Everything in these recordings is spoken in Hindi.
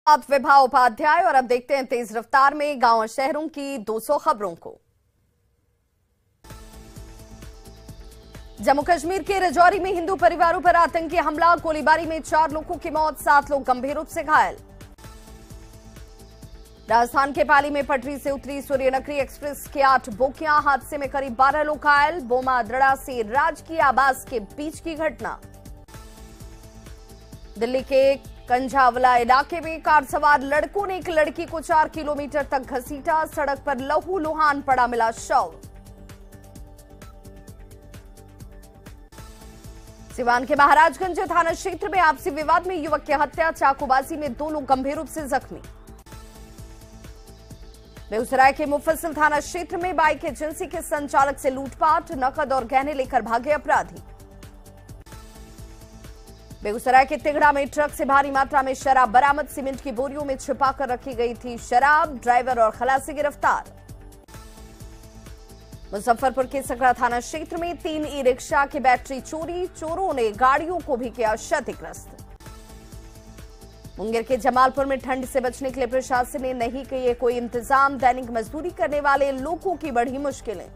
आप विभा उपाध्याय और अब देखते हैं तेज रफ्तार में गांव और शहरों की 200 खबरों को। जम्मू कश्मीर के राजौरी में हिंदू परिवारों पर आतंकी हमला, गोलीबारी में 4 लोगों की मौत, 7 लोग गंभीर रूप से घायल। राजस्थान के पाली में पटरी से उतरी सूर्यनगरी एक्सप्रेस की 8 बोगियां, हादसे में करीब 12 लोग घायल। बोमा दड़ा से राजकीय आवास के बीच की घटना। दिल्ली के कंझावला इलाके में कार सवार लड़कों ने एक लड़की को 4 किलोमीटर तक घसीटा, सड़क पर लहूलुहान पड़ा मिला शव। सिवान के महाराजगंज थाना क्षेत्र में आपसी विवाद में युवक की हत्या, चाकूबाजी में 2 लोग गंभीर रूप से जख्मी। बेगूसराय के मुफस्सिल थाना क्षेत्र में बाइक एजेंसी के संचालक से लूटपाट, नकद और गहने लेकर भागे अपराधी। बेगूसराय के तिगड़ा में ट्रक से भारी मात्रा में शराब बरामद, सीमेंट की बोरियों में छिपाकर रखी गई थी शराब, ड्राइवर और खलासी गिरफ्तार। मुजफ्फरपुर के सकरा थाना क्षेत्र में 3 ई रिक्शा की बैटरी चोरी, चोरों ने गाड़ियों को भी किया क्षतिग्रस्त। मुंगेर के जमालपुर में ठंड से बचने के लिए प्रशासन ने नहीं किए कोई इंतजाम, दैनिक मजदूरी करने वाले लोगों की बढ़ी मुश्किलें।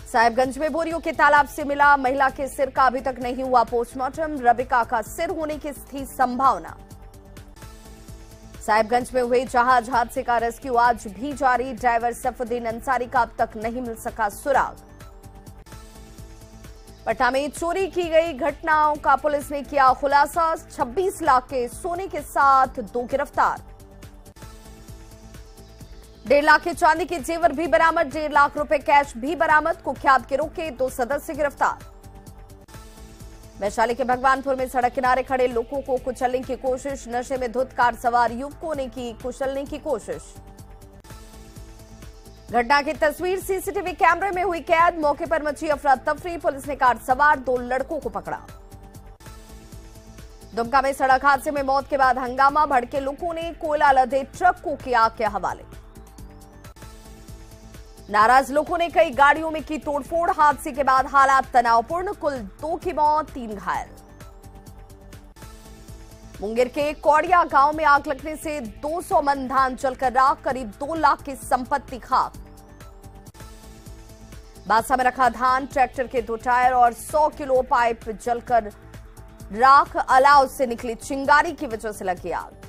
साहिबगंज में बोरियों के तालाब से मिला महिला के सिर का अभी तक नहीं हुआ पोस्टमार्टम, रबिका का सिर होने की थी संभावना। साहिबगंज में हुए जहाज हादसे का रेस्क्यू आज भी जारी, ड्राइवर सैफुद्दीन अंसारी का अब तक नहीं मिल सका सुराग। पटना में चोरी की गई घटनाओं का पुलिस ने किया खुलासा, 26 लाख के सोने के साथ 2 गिरफ्तार। 1.5 लाख के चांदी के जेवर भी बरामद, 1.5 लाख रुपए कैश भी बरामद, कुख्यात गिरोह के 2 सदस्य गिरफ्तार। वैशाली के भगवानपुर में सड़क किनारे खड़े लोगों को कुचलने की कोशिश, नशे में धुत कार सवार युवकों ने की कुचलने की कोशिश। घटना की तस्वीर सीसीटीवी कैमरे में हुई कैद, मौके पर मची अफरा तफरी, पुलिस ने कार सवार 2 लड़कों को पकड़ा। दुमका में सड़क हादसे में मौत के बाद हंगामा, भड़के लोगों ने कोयला लदे ट्रक को किया आग के हवाले। नाराज लोगों ने कई गाड़ियों में की तोड़फोड़, हादसे के बाद हालात तनावपूर्ण, कुल 2 की मौत, 3 घायल। मुंगेर के कौड़िया गांव में आग लगने से 200 मन धान जलकर राख, करीब 2 लाख की संपत्ति खाक। बासा में रखा धान, ट्रैक्टर के 2 टायर और 100 किलो पाइप जलकर राख, अलाव से निकली चिंगारी की वजह से लगी आग।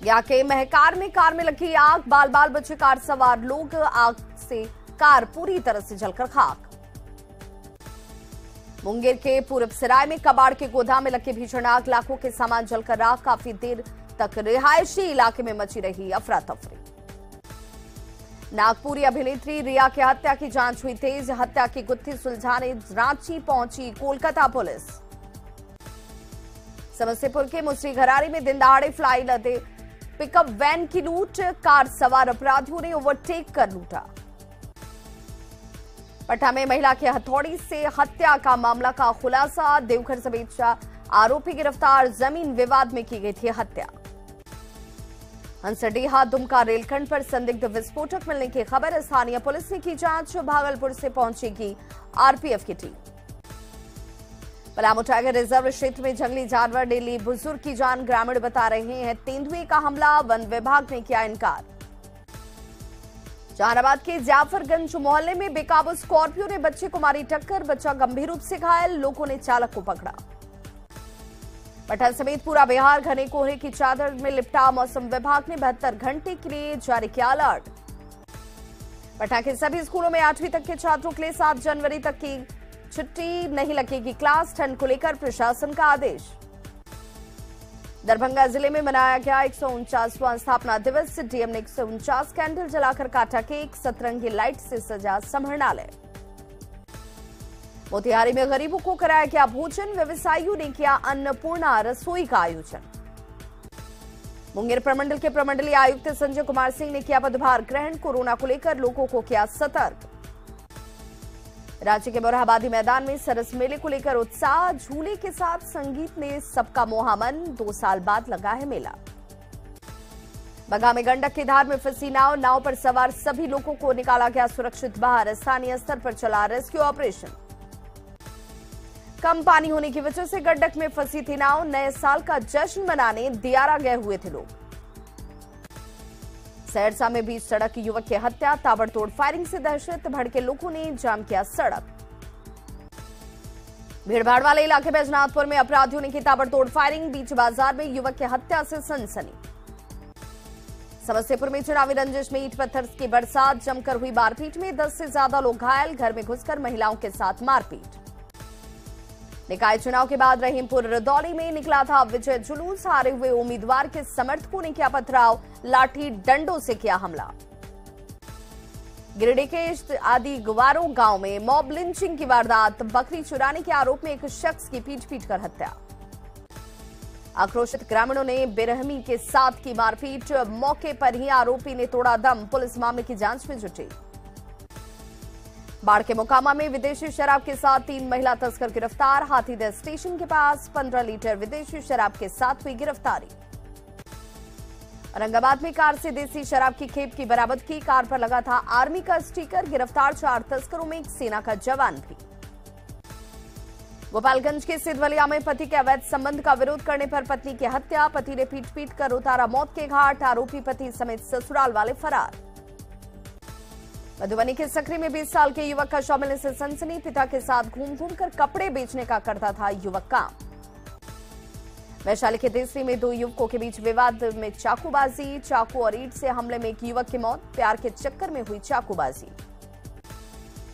या के महकार में कार में लगी आग, बाल बाल बचे कार सवार लोग, आग से कार पूरी तरह से जलकर खाक। मुंगेर के पूरब सराय में कबाड़ के गोदाम में लगी भीषण आग, लाखों के सामान जलकर राख, काफी देर तक रिहायशी इलाके में मची रही अफरा तफरी। नागपुरी अभिनेत्री रिया की हत्या की जांच हुई तेज, हत्या की गुत्थी सुलझाने रांची पहुंची कोलकाता पुलिस। समस्तीपुर के मुसरी घरारी में दिन दहाड़े फ्लाई लदे पिकअप वैन की लूट, कार सवार अपराधियों ने ओवरटेक कर लूटा। पटना में महिला की हथौड़ी से हत्या का मामला का खुलासा, देवघर समेत 4 आरोपी गिरफ्तार, जमीन विवाद में की गई थी हत्या। हंसडीहा दुमका रेलखंड पर संदिग्ध विस्फोटक मिलने की खबर, स्थानीय पुलिस ने की जांच, भागलपुर से पहुंचेगी आरपीएफ की टीम। पलामू टाइगर रिजर्व क्षेत्र में जंगली जानवर ने ली बुजुर्ग की जान, ग्रामीण बता रहे हैं तेंदुए का हमला, वन विभाग ने किया इनकार। जहानाबाद के जाफरगंज मोहल्ले में बेकाबू स्कॉर्पियो ने बच्चे को मारी टक्कर, बच्चा गंभीर रूप से घायल, लोगों ने चालक को पकड़ा। पटना समेत पूरा बिहार घने कोहरे की चादर में लिपटा, मौसम विभाग ने 72 घंटे के लिए जारी किया अलर्ट। पटना के सभी स्कूलों में 8वीं तक के छात्रों के लिए 7 जनवरी तक की छुट्टी, नहीं लगेगी क्लास, ठंड को लेकर प्रशासन का आदेश। दरभंगा जिले में मनाया गया 149वां स्थापना दिवस, डीएम ने 149 कैंडल जलाकर काटा केक, सतरंगी लाइट से सजा समाहरणालय। मोतिहारी में गरीबों को कराया गया भोजन, व्यवसायियों ने किया अन्नपूर्णा रसोई का आयोजन। मुंगेर प्रमंडल के प्रमंडलीय आयुक्त संजय कुमार सिंह ने किया पदभार ग्रहण, कोरोना को लेकर लोगों को किया सतर्क। राज्य के मोरहाबादी मैदान में सरस मेले को लेकर उत्साह, झूले के साथ संगीत ने सबका मोहा मन, 2 साल बाद लगा है मेला। बगहा में गंडक की धार में फंसी नाव पर सवार सभी लोगों को निकाला गया सुरक्षित बाहर, स्थानीय स्तर पर चला रेस्क्यू ऑपरेशन। कम पानी होने की वजह से गंडक में फंसी थी नाव। नए साल का जश्न मनाने दियारा गए हुए थे लोग। सहरसा में बीच सड़क युवक की हत्या, ताबड़तोड़ फायरिंग से दहशत, भड़के लोगों ने जाम किया सड़क। भीड़भाड़ वाले इलाके बैजनाथपुर में अपराधियों ने की ताबड़तोड़ फायरिंग, बीच बाजार में युवक की हत्या से सनसनी। समस्तीपुर में चुनावी रंजिश में ईंट पत्थर की बरसात, जमकर हुई मारपीट में 10 से ज्यादा लोग घायल, घर में घुसकर महिलाओं के साथ मारपीट। निकाय चुनाव के बाद रहीमपुर रदौली में निकला था विजय जुलूस, हारे हुए उम्मीदवार के समर्थकों ने किया पथराव, लाठी डंडों से किया हमला। गिरिडीह के आदि गुवारो गांव में मॉब लिंचिंग की वारदात, बकरी चुराने के आरोप में एक शख्स की पीट कर हत्या। आक्रोशित ग्रामीणों ने बेरहमी के साथ की मारपीट, मौके पर ही आरोपी ने तोड़ा दम, पुलिस मामले की जांच में जुटी। बाढ़ के मोकामा में विदेशी शराब के साथ 3 महिला तस्कर गिरफ्तार, हाथीदह स्टेशन के पास 15 लीटर विदेशी शराब के साथ हुई गिरफ्तारी। औरंगाबाद में कार से देसी शराब की खेप की बरामद की, कार पर लगा था आर्मी का स्टिकर, गिरफ्तार 4 तस्करों में एक सेना का जवान भी। गोपालगंज के सिद्धवलिया में पति के अवैध संबंध का विरोध करने पर पत्नी की हत्या, पति ने पीट कर उतारा मौत के घाट, आरोपी पति समेत ससुराल वाले फरार। मधुबनी के सकरी में 20 साल के युवक का शव मिलने से सनसनी, पिता के साथ घूम कर कपड़े बेचने का करता था युवक काम। वैशाली के देसरी में 2 युवकों के बीच विवाद में चाकूबाजी, चाकू और ईंट से हमले में एक युवक की मौत, प्यार के चक्कर में हुई चाकूबाजी।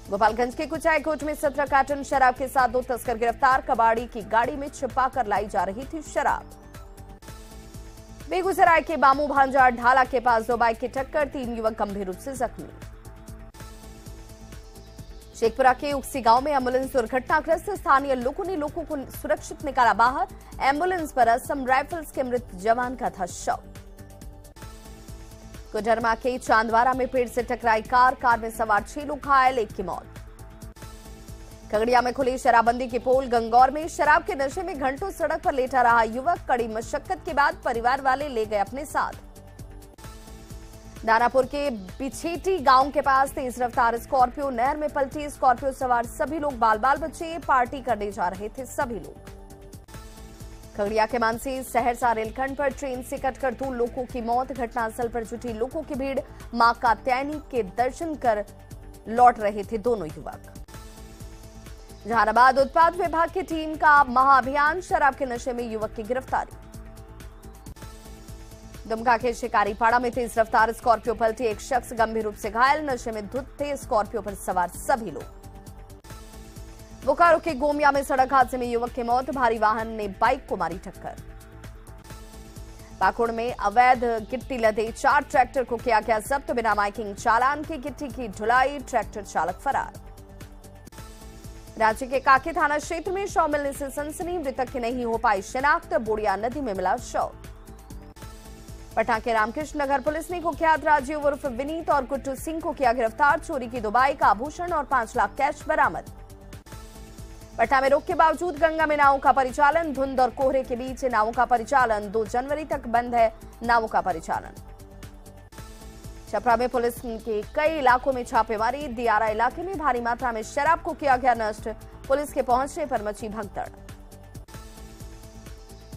गोपालगंज के कुचाई कोट में 17 कार्टन शराब के साथ 2 तस्कर गिरफ्तार, कबाड़ी की गाड़ी में छिपा कर लाई जा रही थी शराब। बेगूसराय के बामू भांजा ढाला के पास 2 बाइक की टक्कर, 3 युवक गंभीर रूप से जख्मी। शेखपुरा के उक्सी गांव में एम्बुलेंस दुर्घटनाग्रस्त, स्थानीय लोगों को सुरक्षित निकाला बाहर, एम्बुलेंस पर असम राइफल्स के मृत जवान का था शव। कोडरमा के चांदवारा में पेड़ से टकराई कार में सवार 6 लोग घायल, 1 की मौत। खगड़िया में खुली शराबबंदी की पोल, गंगौर में शराब के नशे में घंटों सड़क पर लेटा रहा युवक, कड़ी मशक्कत के बाद परिवार वाले ले गए अपने साथ। दानापुर के बिछेटी गांव के पास तेज रफ्तार स्कॉर्पियो नहर में पलटी, स्कॉर्पियो सवार सभी लोग बाल बचे, पार्टी करने जा रहे थे सभी लोग। खगड़िया के मानसी सहरसा रेलखंड पर ट्रेन से कटकर 2 लोगों की मौत, घटनास्थल पर जुटी लोगों की भीड़, मां कात्यायनी के दर्शन कर लौट रहे थे दोनों युवक। जहानाबाद उत्पाद विभाग की टीम का महाअभियान, शराब के नशे में युवक की गिरफ्तारी। दुमका के शिकारीपाड़ा में तेज रफ्तार स्कॉर्पियो पलटी, एक शख्स गंभीर रूप से घायल, नशे में धुत थे स्कॉर्पियो पर सवार सभी लोग। बोकारो के गोमिया में सड़क हादसे में युवक की मौत, भारी वाहन ने बाइक को मारी टक्कर। पाकुड़ में अवैध गिट्टी लदे 4 ट्रैक्टर को किया गया जब्त, बिना माइकिंग चालान की गिट्टी की ढुलाई, ट्रैक्टर चालक फरार। रांची के काकी थाना क्षेत्र में शव मिलने से सनसनी, मृतक की नहीं हो पाई शिनाख्त, बोड़िया नदी में मिला शव। पटना के रामकृष्ण नगर पुलिस ने कुख्यात राजीव उर्फ विनीत और गुट्टू सिंह को किया गिरफ्तार, चोरी की 2 बाइक, आभूषण और 5 लाख कैश बरामद। पटना में रोक के बावजूद गंगा में नावों का परिचालन, धुंध और कोहरे के बीच नावों का परिचालन, 2 जनवरी तक बंद है नावों का परिचालन। छपरा में पुलिस के कई इलाकों में छापेमारी, दियारा इलाके में भारी मात्रा में शराब को किया गया नष्ट, पुलिस के पहुंचने पर मची भगदड़।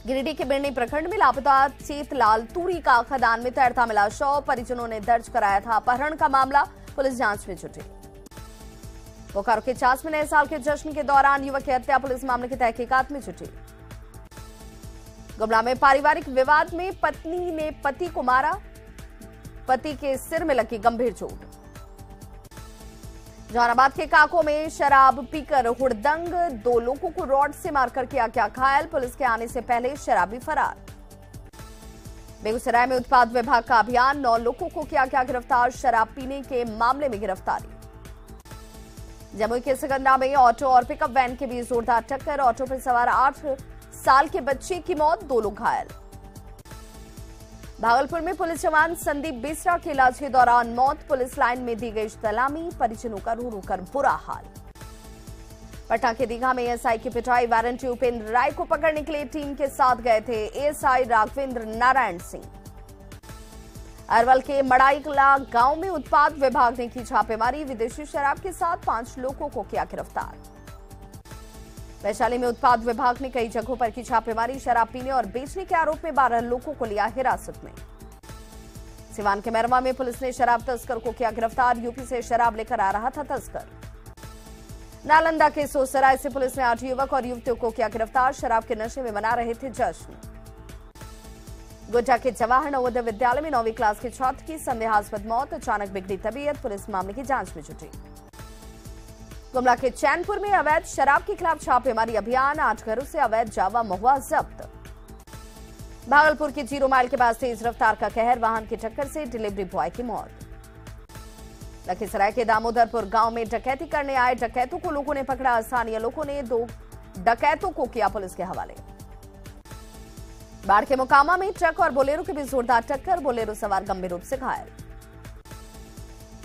गिरिडीह के बिरनी प्रखंड में लापता चेतलाल तूरी का खदान में तैरता मिला शव, परिजनों ने दर्ज कराया था अपहरण का मामला, पुलिस जांच में जुटी। बोकारो के चास में नए साल के जश्न के दौरान युवक की हत्या, पुलिस मामले की तहकीकात में जुटी। गुमला में पारिवारिक विवाद में पत्नी ने पति को मारा, पति के सिर में लगी गंभीर चोट। जहानाबाद के काको में शराब पीकर हुड़दंग, 2 लोगों को रॉड से मारकर किया गया घायल, पुलिस के आने से पहले शराबी फरार। बेगूसराय में उत्पाद विभाग का अभियान, 9 लोगों को किया गया गिरफ्तार, शराब पीने के मामले में गिरफ्तारी। जमुई के सिकंदरा में ऑटो और पिकअप वैन के बीच जोरदार टक्कर, ऑटो पर सवार 8 साल के बच्चे की मौत, 2 लोग घायल। भागलपुर में पुलिस जवान संदीप बेसरा के इलाज के दौरान मौत, पुलिस लाइन में दी गई सलामी, परिजनों का रो रो कर बुरा हाल। पटना के दीघा में एएसआई की पिटाई, वारंटी उपेंद्र राय को पकड़ने के लिए टीम के साथ गए थे एएसआई राघवेंद्र नारायण सिंह। अरवल के मड़ाईकला गांव में उत्पाद विभाग ने की छापेमारी, विदेशी शराब के साथ 5 लोगों को किया गिरफ्तार। वैशाली में उत्पाद विभाग ने कई जगहों पर की छापेमारी। शराब पीने और बेचने के आरोप में 12 लोगों को लिया हिरासत में। सिवान के मैरवा में पुलिस ने शराब तस्कर को किया गिरफ्तार। यूपी से शराब लेकर आ रहा था तस्कर। नालंदा के सोसराय से पुलिस ने 8 युवक और युवतियों को किया गिरफ्तार। शराब के नशे में मना रहे थे जश्न। गोड्डा के जवाहर नवोदय विद्यालय में 9वीं क्लास के छात्र की संदेहास्पद मौत। अचानक बिगड़ी तबीयत, पुलिस मामले की जांच में जुटी। गुमला के चैनपुर में अवैध शराब के खिलाफ छापेमारी अभियान। 8 घरों से अवैध जावा महुआ जब्त। भागलपुर के 0 माइल के पास तेज रफ्तार का कहर, वाहन की टक्कर से डिलीवरी बॉय की मौत। लखीसराय के दामोदरपुर गांव में डकैती करने आए डकैतों को लोगों ने पकड़ा। स्थानीय लोगों ने 2 डकैतों को किया पुलिस के हवाले। बाढ़ के मोकामा में ट्रक और बोलेरो के बीच जोरदार टक्कर, बोलेरो सवार गंभीर रूप से घायल।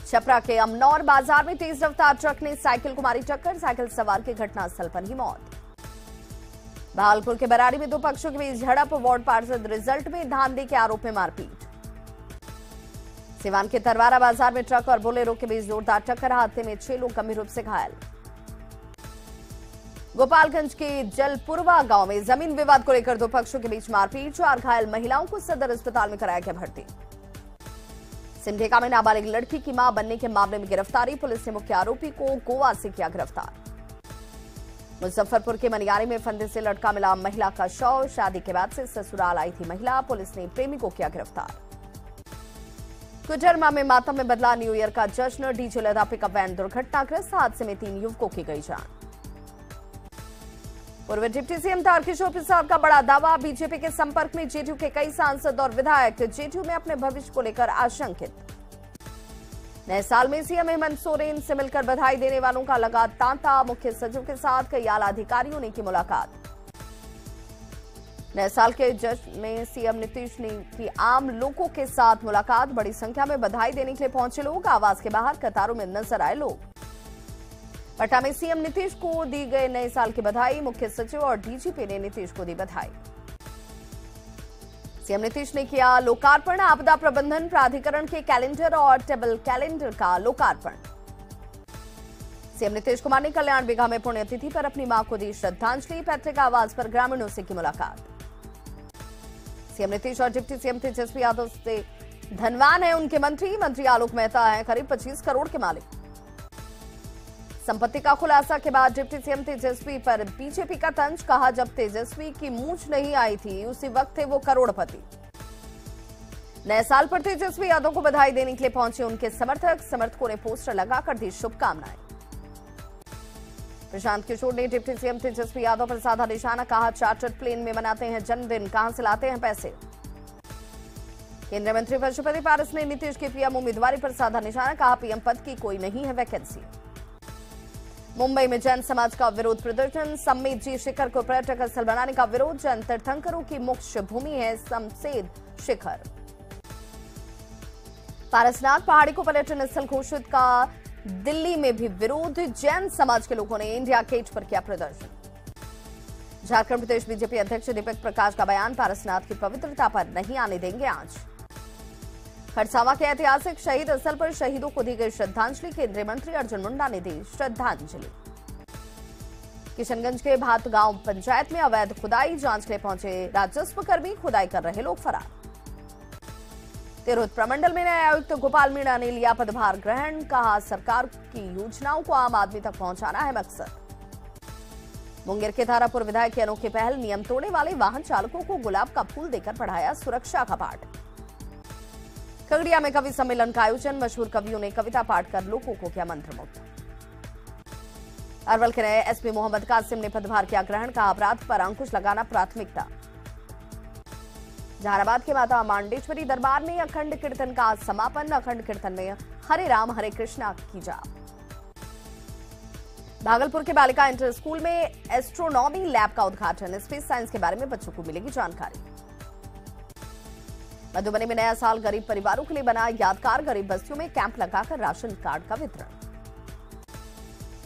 छपरा के अमनौर बाजार में तेज रफ्तार ट्रक ने साइकिल को मारी टक्कर, साइकिल सवार की घटनास्थल पर ही मौत। भागलपुर के बराड़ी में 2 पक्षों के बीच झड़प, वार्ड पार्षद रिजल्ट में धांधली के आरोप में मारपीट। सिवान के तरवारा बाजार में ट्रक और बोलेरो के बीच जोरदार टक्कर, हादसे में 6 लोग गंभीर रूप से घायल। गोपालगंज के जलपुरवा गांव में जमीन विवाद को लेकर 2 पक्षों के बीच मारपीट, 4 घायल महिलाओं को सदर अस्पताल में कराया गया भर्ती। सिमडेगा में नाबालिग लड़की की मां बनने के मामले में गिरफ्तारी, पुलिस ने मुख्य आरोपी को गोवा से किया गिरफ्तार। मुजफ्फरपुर के मनियारी में फंदे से लटका मिला महिला का शव, शादी के बाद से ससुराल आई थी महिला, पुलिस ने प्रेमी को किया गिरफ्तार। कुजरमा में मातम में बदला न्यू ईयर का जश्न, डीजे लदा पिकअप वैन दुर्घटनाग्रस्त, हादसे में 3 युवकों की गई जान। पूर्व डिप्टी सीएम तारकिशोर प्रसाद का बड़ा दावा, बीजेपी के संपर्क में जेडीयू के कई सांसद और विधायक, जेडीयू में अपने भविष्य को लेकर आशंकित। नए साल में सीएम हेमंत सोरेन से मिलकर बधाई देने वालों का लगा तांता, मुख्य सचिव के साथ कई आला अधिकारियों ने की मुलाकात। नए साल के जश्न में सीएम नीतीश ने की आम लोगों के साथ मुलाकात, बड़ी संख्या में बधाई देने के लिए पहुंचे लोग, आवास के बाहर कतारों में नजर आए लोग। पटना में सीएम नीतीश को दी गई नए साल की बधाई, मुख्य सचिव और डीजीपी ने नीतीश को दी बधाई। सीएम नीतीश ने किया लोकार्पण, आपदा प्रबंधन प्राधिकरण के कैलेंडर और टेबल कैलेंडर का लोकार्पण। सीएम नीतीश कुमार ने कल्याण बिघा में पुण्यतिथि पर अपनी मां को दी श्रद्धांजलि, पैतृक आवास पर ग्रामीणों से की मुलाकात। सीएम नीतीश और डिप्टी सीएम तेजस्वी यादव से धनवान है उनके मंत्री आलोक मेहता है करीब 25 करोड़ के मालिक। संपत्ति का खुलासा के बाद डिप्टी सीएम तेजस्वी पर बीजेपी का तंज, कहा जब तेजस्वी की मूंछ नहीं आई थी उसी वक्त थे वो करोड़पति। नए साल पर तेजस्वी यादव को बधाई देने के लिए पहुंचे उनके समर्थकों ने पोस्टर लगाकर दी शुभकामनाएं। प्रशांत किशोर ने डिप्टी सीएम तेजस्वी यादव पर साधा निशाना, कहा चार्टर्ड प्लेन में मनाते हैं जन्मदिन, कहां से लाते हैं पैसे। केंद्रीय मंत्री पशुपति पारस ने नीतीश की पीएम उम्मीदवारी पर साधा निशाना, कहा पीएम पद की कोई नहीं है वैकेंसी। मुंबई में जैन समाज का विरोध प्रदर्शन, सम्मेद जी शिखर को पर्यटक स्थल बनाने का विरोध, जैन तीर्थंकरों की मुख्य भूमि है सम्मेद शिखर। पारसनाथ पहाड़ी को पर्यटन स्थल घोषित का दिल्ली में भी विरोध, जैन समाज के लोगों ने इंडिया गेट पर किया प्रदर्शन। झारखंड प्रदेश बीजेपी अध्यक्ष दीपक प्रकाश का बयान, पारसनाथ की पवित्रता पर नहीं आने देंगे आंच। खरसावा के ऐतिहासिक शहीद स्थल पर शहीदों को दी गई श्रद्धांजलि, केंद्रीय मंत्री अर्जुन मुंडा ने दी श्रद्धांजलि। किशनगंज के भात गांव पंचायत में अवैध खुदाई, जांच के लिए पहुंचे राजस्व कर्मी, खुदाई कर रहे लोग फरार। तिरहुत प्रमंडल में नए आयुक्त गोपाल मीणा ने लिया पदभार ग्रहण, कहा सरकार की योजनाओं को आम आदमी तक पहुंचाना है मकसद। मुंगेर के तारापुर विधायक की अनोखी पहल, नियम तोड़ने वाले वाहन चालकों को गुलाब का फूल देकर पढ़ाया सुरक्षा का पाठ। खगड़िया में कवि सम्मेलन का आयोजन, मशहूर कवियों ने कविता पाठ कर लोगों को किया मंत्रमुग्ध। अरवल के नए एसपी मोहम्मद कासिम ने पदभार किया ग्रहण, कहा अपराध पर अंकुश लगाना प्राथमिकता। जहानाबाद के माता मांडेश्वरी दरबार में अखंड कीर्तन का समापन, अखंड कीर्तन में हरे राम हरे कृष्णा की जाप। भागलपुर के बालिका इंटर स्कूल में एस्ट्रोनॉमी लैब का उद्घाटन, स्पेस साइंस के बारे में बच्चों को मिलेगी जानकारी। मधुबनी में नया साल गरीब परिवारों के लिए बना यादगार, गरीब बस्तियों में कैंप लगाकर राशन कार्ड का वितरण।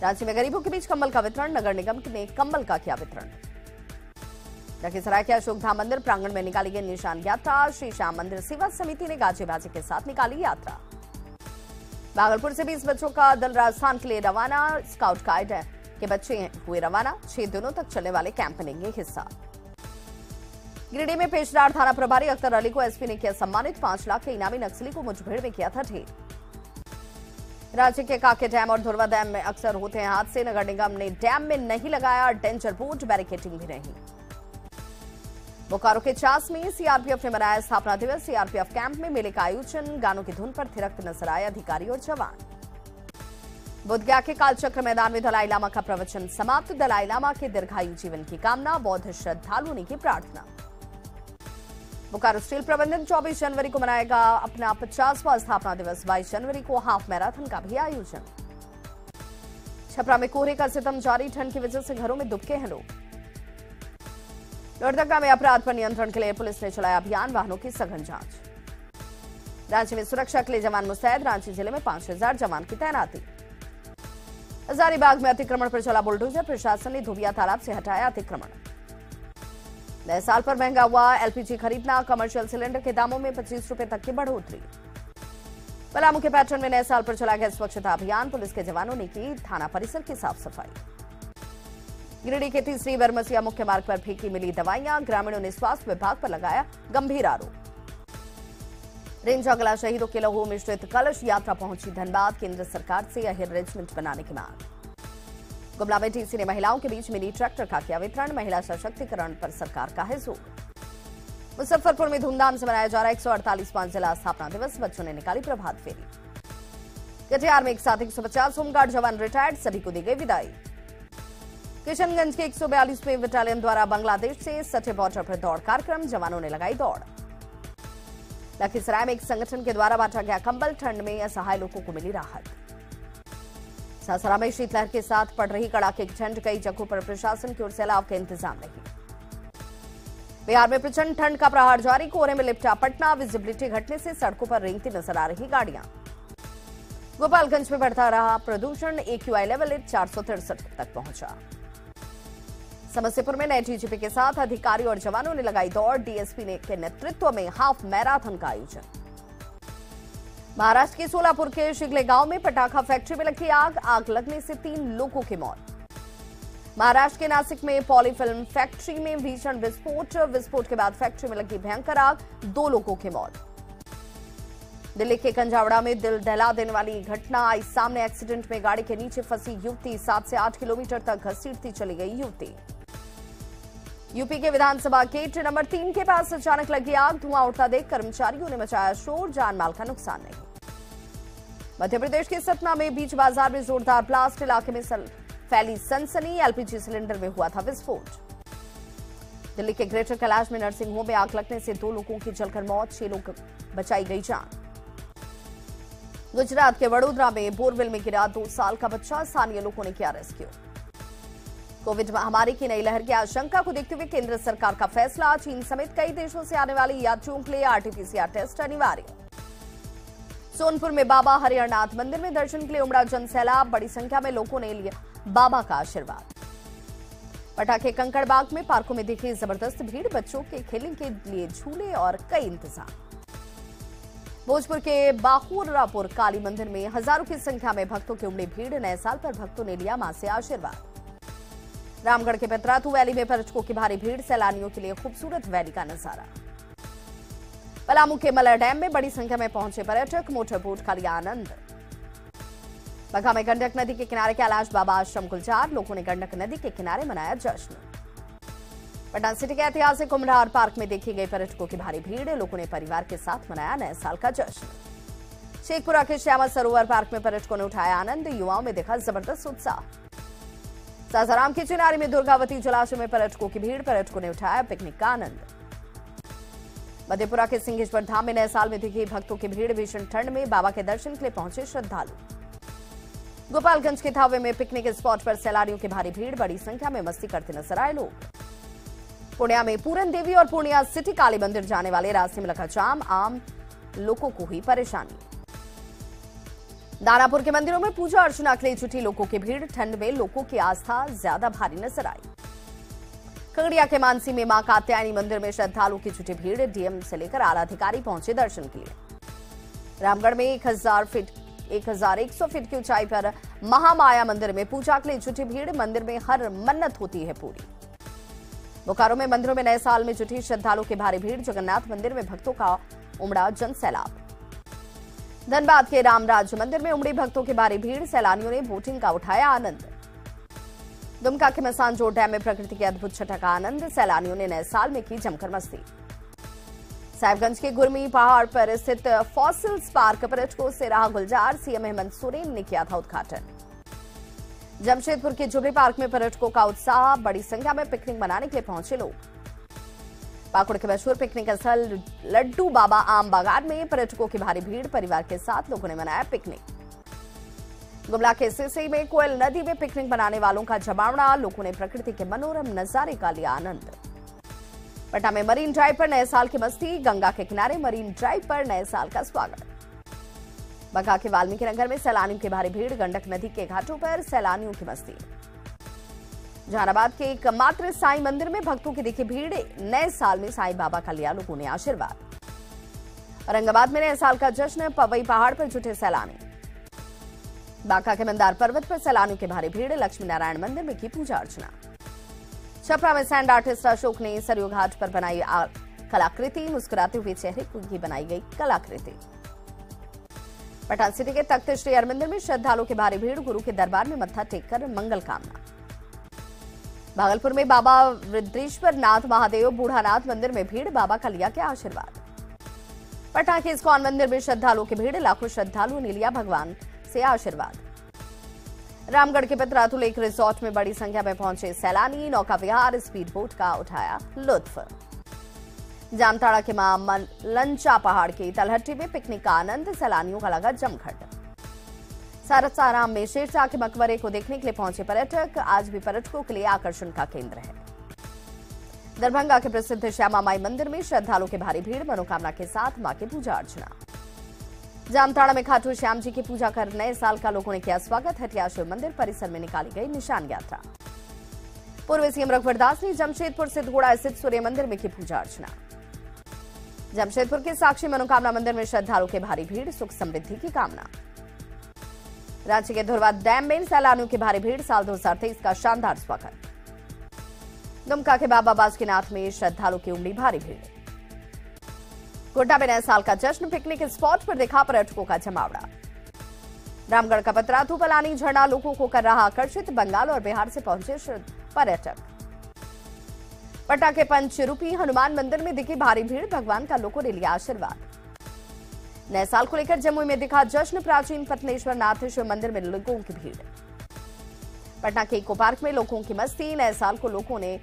रांची में गरीबों के बीच कंबल का वितरण, नगर निगम ने कंबल का किया वितरण। लखीसराय के अशोक धाम मंदिर प्रांगण में निकाली गई निशान यात्रा, श्री श्याम मंदिर सेवा समिति ने गाजे बाजे के साथ निकाली यात्रा। भागलपुर से 20 बच्चों का दल राजस्थान के लिए रवाना, स्काउट गाइड के बच्चे हुए रवाना। 6 दिनों तक चलने वाले कैंप में लेंगे हिस्सा। गिरिडीह में पेशदार थाना प्रभारी अख्तर अली को एसपी ने किया सम्मानित। 5 लाख के इनामी नक्सली को मुठभेड़ में किया था ढेर। राज्य के काके डैम और धुरवा डैम में अक्सर होते हैं हादसे। नगर निगम ने डैम में नहीं लगाया डेंजर बोर्ड, बैरिकेडिंग भी नहीं। बोकारो के चास में सीआरपीएफ ने मनाया स्थापना दिवस। सीआरपीएफ कैंप में मेले का आयोजन। गानों की धुन पर थिरकते नजर आए अधिकारी और जवान। बोधगया के कालचक्र मैदान में दलाई लामा का प्रवचन समाप्त। दलाई लामा के दीर्घायु जीवन की कामना, बौद्ध श्रद्धालुओं ने की प्रार्थना। बोकारो स्टील प्रबंधन 24 जनवरी को मनाएगा अपना 50वां स्थापना दिवस। 22 जनवरी को हाफ मैराथन का भी आयोजन। छपरा में कोहरे का सितम जारी। ठंड की वजह से घरों में दुबके हैं लोग। लोहरदगा में अपराध पर नियंत्रण के लिए पुलिस ने चलाया अभियान। वाहनों की सघन जांच। रांची में सुरक्षा के लिए जवान मुस्तैद। रांची जिले में 5000 जवान की तैनाती। हजारीबाग में अतिक्रमण पर चला बुलडोजर। प्रशासन ने धोबिया तालाब से हटाया अतिक्रमण। नए साल पर महंगा हुआ एलपीजी खरीदना। कमर्शियल सिलेंडर के दामों में 25 रुपए तक की बढ़ोतरी। पलामू के पैटर्न में नए साल पर चला गया स्वच्छता अभियान। पुलिस के जवानों ने की थाना परिसर की साफ सफाई। गिरिडीह के तीसरी बरमसिया मुख्य मार्ग पर फेंकी मिली दवाइयां। ग्रामीणों ने स्वास्थ्य विभाग पर लगाया गंभीर आरोप। रेंज अगला शहीदों के लहू मिश्रित कलश यात्रा पहुंची धनबाद। केंद्र सरकार से अहिर रेजिमेंट बनाने की मांग। गुमला में टीसी ने महिलाओं के बीच मिनी ट्रैक्टर का किया वितरण। महिला सशक्तिकरण पर सरकार का है जोर। मुजफ्फरपुर में धूमधाम से मनाया जा रहा 148वां जिला स्थापना दिवस। बच्चों ने निकाली प्रभात फेरी। कटिहार में एक साथ 150 होमगार्ड जवान रिटायर्ड। सभी को दी गई विदाई। किशनगंज के 142वें बटालियन द्वारा बांग्लादेश से सटे बॉर्डर पर दौड़ कार्यक्रम। जवानों ने लगाई दौड़। लखीसराय में एक संगठन के द्वारा बांटा गया कंबल। ठंड में असहाय लोगों को मिली राहत। सासाराम में शीतलहर के साथ पड़ रही कड़ाके की ठंड। कई जगहों पर प्रशासन की ओर से अलाव के इंतजाम नहीं। बिहार में प्रचंड ठंड का प्रहार जारी। कोहरे में लिपटा पटना। विजिबिलिटी घटने से सड़कों पर रेंगती नजर आ रही गाड़ियां। गोपालगंज में बढ़ता रहा प्रदूषण। AQI लेवल 463 तक पहुंचा। समस्तीपुर में नए डीजीपी के साथ अधिकारी और जवानों ने लगाई दौड़। डीएसपी के नेतृत्व में हाफ मैराथन का आयोजन। महाराष्ट्र के सोलापुर के शिगले गांव में पटाखा फैक्ट्री में लगी आग। आग लगने से 3 लोगों की मौत। महाराष्ट्र के नासिक में पॉलीफिल्म फैक्ट्री में भीषण विस्फोट। विस्फोट के बाद फैक्ट्री में लगी भयंकर आग। 2 लोगों की मौत। दिल्ली के कंजावड़ा में दिल दहला देने वाली घटना आई सामने। एक्सीडेंट में गाड़ी के नीचे फंसी युवती 7 से 8 किलोमीटर तक घसीटती चली गई युवती। यूपी के विधानसभा गेट नंबर 3 के पास अचानक लगी आग। धुआं उठता देख कर्मचारियों ने मचाया शोर। जान माल का नुकसान नहीं। मध्य प्रदेश के सतना में बीच बाजार में जोरदार ब्लास्ट। इलाके में फैली सनसनी। एलपीजी सिलेंडर में हुआ था विस्फोट। दिल्ली के ग्रेटर कैलाश में नर्सिंग होम में आग लगने से 2 लोगों की जलकर मौत। 6 लोग बचाई गई जान। गुजरात के वडोदरा में बोरवेल में गिरा 2 साल का बच्चा। स्थानीय लोगों ने किया रेस्क्यू। कोविड महामारी की नई लहर की आशंका को देखते हुए केंद्र सरकार का फैसला। चीन समेत कई देशों से आने वाले यात्रियों के लिए आरटीपीसीआर टेस्ट अनिवार्य। सोनपुर में बाबा हरिहरनाथ मंदिर में दर्शन के लिए उमड़ा जनसैलाब। बड़ी संख्या में लोगों ने लिया बाबा का आशीर्वाद। पटाखे कंकड़बाग में पार्कों में दिखी जबरदस्त भीड़। बच्चों के खेलने के लिए झूले और कई इंतजाम। भोजपुर के बाखुरापुर काली मंदिर में हजारों की संख्या में भक्तों की उमड़ी भीड़। नए साल पर भक्तों ने लिया मां से आशीर्वाद। रामगढ़ के पेतरातू वैली में पर्यटकों की भारी भीड़। सैलानियों के लिए खूबसूरत वैली का नजारा। पलामू के मलर डैम में बड़ी संख्या में पहुंचे पर्यटक। मोटर बोट का लिया आनंद। बघा में गंडक नदी के किनारे कैलाश बाबा आश्रम गुलजार। लोगों ने गंडक नदी के किनारे मनाया जश्न। पटना सिटी के ऐतिहासिक कुम्हरार पार्क में देखी गई पर्यटकों की भारी भीड़। लोगों ने परिवार के साथ मनाया नए साल का जश्न। शेखपुरा के श्यामा सरोवर पार्क में पर्यटकों ने उठाया आनंद। युवाओं में देखा जबरदस्त उत्साह। सासाराम की चिनारी में दुर्गावती जलाशय में पर्यटकों की भीड़। पर्यटकों ने उठाया पिकनिक का आनंद। मधेपुरा के सिंहेश्वर धाम में नए साल में दिखी भक्तों की भीड़। भीषण ठंड में बाबा के दर्शन के लिए पहुंचे श्रद्धालु। गोपालगंज के थावे में पिकनिक स्पॉट पर सैलानियों की भारी भीड़। बड़ी संख्या में मस्ती करते नजर आए लोग। पूर्णिया में पूरन देवी और पूर्णिया सिटी काली मंदिर जाने वाले रास्ते में लगा जाम। आम लोगों को हुई परेशानी। दानापुर के मंदिरों में पूजा अर्चना के लिए जुटी लोगों की भीड़। ठंड में लोगों की आस्था ज्यादा भारी नजर आई। खगड़िया के मानसी में मां कात्यायनी मंदिर में श्रद्धालुओं की जुटी भीड़। डीएम से लेकर आला अधिकारी पहुंचे दर्शन के लिए। रामगढ़ में 1000 फीट 1100 फीट की ऊंचाई पर महामाया मंदिर में पूजा के लिए जुटी भीड़। मंदिर में हर मन्नत होती है पूरी। बोकारो में मंदिरों में नए साल में जुटी श्रद्धालुओं की भारी भीड़। जगन्नाथ मंदिर में भक्तों का उमड़ा जन सैलाब। धनबाद के रामराज मंदिर में उमड़ी भक्तों की भारी भीड़। सैलानियों ने बोटिंग का उठाया आनंद। दुमका के मसानजोर डैम में प्रकृति के अद्भुत छठा का आनंद। सैलानियों ने नए साल में की जमकर मस्ती। साहिबगंज के गुरमी पहाड़ पर स्थित फॉसिल्स पार्क पर्यटकों से रहा गुलजार। सीएम हेमंत सोरेन ने किया था उद्घाटन। जमशेदपुर के जुबली पार्क में पर्यटकों का उत्साह। बड़ी संख्या में पिकनिक मनाने के लिए पहुंचे लोग। पाकुड़ के मशहूर पिकनिक स्थल लड्डू बाबा आम बागान में पर्यटकों की भारी भीड़। परिवार के साथ लोगों ने मनाया पिकनिक। गुमला के सिसई में कोयल नदी में पिकनिक बनाने वालों का जमावड़ा। लोगों ने प्रकृति के मनोरम नजारे का लिया आनंद। पटना में मरीन ड्राइव पर नए साल की मस्ती। गंगा के किनारे मरीन ड्राइव पर नए साल का स्वागत। बंका के वाल्मीकि नगर में सैलानियों की भारी भीड़। गंडक नदी के घाटों पर सैलानियों की मस्ती। जहानाबाद के एकमात्र साईं मंदिर में भक्तों की देखी भीड़। नए साल में साईं बाबा का लिया लोगों ने आशीर्वाद। औरंगाबाद में नए साल का जश्न। पवई पहाड़ पर जुटे सैलानी। बांका के मंदार पर्वत पर सैलानियों की भारी भीड़। लक्ष्मी नारायण मंदिर में की पूजा अर्चना। छपरा में सैंड आर्टिस्ट अशोक ने सरयू घाट पर बनाई कलाकृति। मुस्कुराते हुए चेहरे की बनाई गई कलाकृति। पटना सिटी के तख्त श्री हरमंदिर में श्रद्धालुओं की भारी भीड़। गुरु के दरबार में मत्था टेककर मंगल कामना। भागलपुर में बाबा वृद्रेश्वर नाथ महादेव बूढ़ानाथ मंदिर में भीड़। बाबा का लिया क्या आशीर्वाद। पटना के इस्कॉन मंदिर में श्रद्धालुओं की भीड़। लाखों श्रद्धालुओं ने लिया भगवान से आशीर्वाद। रामगढ़ के पितरातु लेक रिसोर्ट में बड़ी संख्या में पहुंचे सैलानी। नौका विहार स्पीड बोट का उठाया लुत्फ। जामताड़ा के मां लंचा पहाड़ की तलहटी में पिकनिक का आनंद। सैलानियों का लगा जमघट। सासाराम में शेरशाह के मकबरे को देखने के लिए पहुंचे पर्यटक। आज भी पर्यटकों के लिए आकर्षण का केंद्र है। दरभंगा के प्रसिद्ध श्यामा माई मंदिर में श्रद्धालुओं की भारी भीड़। मनोकामना के साथ मां की पूजा अर्चना। जामताड़ा में खाटू श्याम जी की पूजा कर नए साल का लोगों ने किया स्वागत। हटिया शिव मंदिर परिसर में निकाली गई निशान यात्रा। पूर्व सीएम रघुवर दास ने जमशेदपुर से धोड़ा स्थित सूर्य मंदिर में की पूजा अर्चना। जमशेदपुर के साक्षी मनोकामना मंदिर में श्रद्धालुओं की भारी भीड़। सुख समृद्धि की कामना। रांची के धुरवा डैम में सैलानियों की भारी भीड़। साल 2023 का शानदार स्वागत। दुमका के बाबा बासुकीनाथ में श्रद्धालुओं की उमड़ी भारी भीड़। गोड्डा में नए साल का जश्न। पिकनिक स्पॉट पर देखा पर्यटकों का जमावड़ा। रामगढ़ का पतरातू पलानी झरना लोगों को कर रहा आकर्षित। बंगाल और बिहार से पहुंचे पर्यटक। पटना के पंचरूपी हनुमान मंदिर में दिखी भारी भीड़। भगवान का लोगों ने लिया आशीर्वाद। नए साल को लेकर जमुई में दिखा जश्न। प्राचीन पत्नेश्वर नाथ शिव मंदिर में लोगों की भीड़। पटना के इको पार्क में लोगों की मस्ती। नए साल को लोगों ने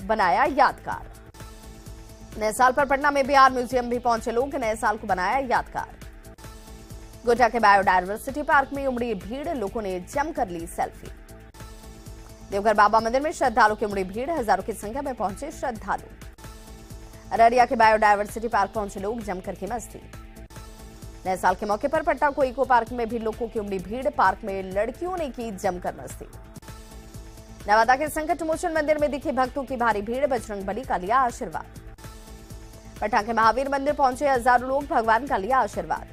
बनाया यादगार। नए साल पर पटना में बिहार म्यूजियम भी पहुंचे लोग। नए साल को बनाया यादगार। गोड्डा के बायोडायवर्सिटी पार्क में उमड़ी भीड़। लोगों ने जमकर ली सेल्फी। देवघर बाबा मंदिर में श्रद्धालुओं की उमड़ी भीड़। हजारों की संख्या में पहुंचे श्रद्धालु। अररिया के बायोडायवर्सिटी पार्क पहुंचे लोग। जमकर की मस्ती। नए साल के मौके पर पटना को इको पार्क में भी लोगों की उमड़ी भीड़। पार्क में लड़कियों ने की जमकर मस्ती। नवादा के संकट मोचन मंदिर में दिखी भक्तों की भारी भीड़। बजरंगबली का लिया आशीर्वाद। पटना के महावीर मंदिर पहुंचे हजारों लोग। भगवान का लिया आशीर्वाद।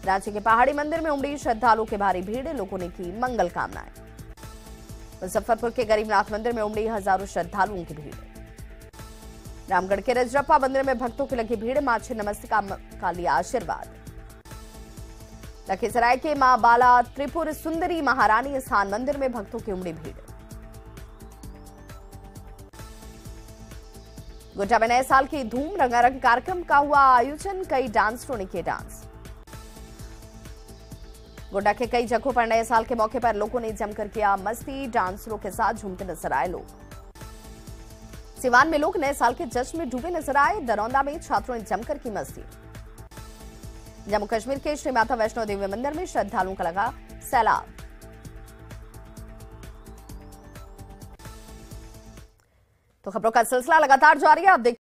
रांची के पहाड़ी मंदिर में उमड़ी श्रद्धालुओं की भारी भीड़। लोगों ने की मंगल कामनाएं। मुजफ्फरपुर के गरीबनाथ मंदिर में उमड़ी हजारों श्रद्धालुओं की भीड़। रामगढ़ के रजरप्पा मंदिर में भक्तों की लगी भीड़। मां छिन्नमस्तिका का लिया आशीर्वाद। लखीसराय के मां बाला त्रिपुर सुंदरी महारानी स्थान मंदिर में भक्तों की उमड़ी भीड़। गोड्डा में नए साल की धूम। रंगारंग कार्यक्रम का हुआ आयोजन। कई डांसरों ने किए डांस। गोड्डा के कई जगहों पर नए साल के मौके पर लोगों ने जमकर किया मस्ती। डांसरों के साथ झूमते नजर आए लोग। सिवान में लोग नए साल के जश्न में डूबे नजर आए। दरौंदा में छात्रों ने जमकर की मस्ती। जम्मू कश्मीर के श्री माता वैष्णो देवी मंदिर में श्रद्धालुओं का लगा सैलाब। तो खबरों का सिलसिला लगातार जारी है। आप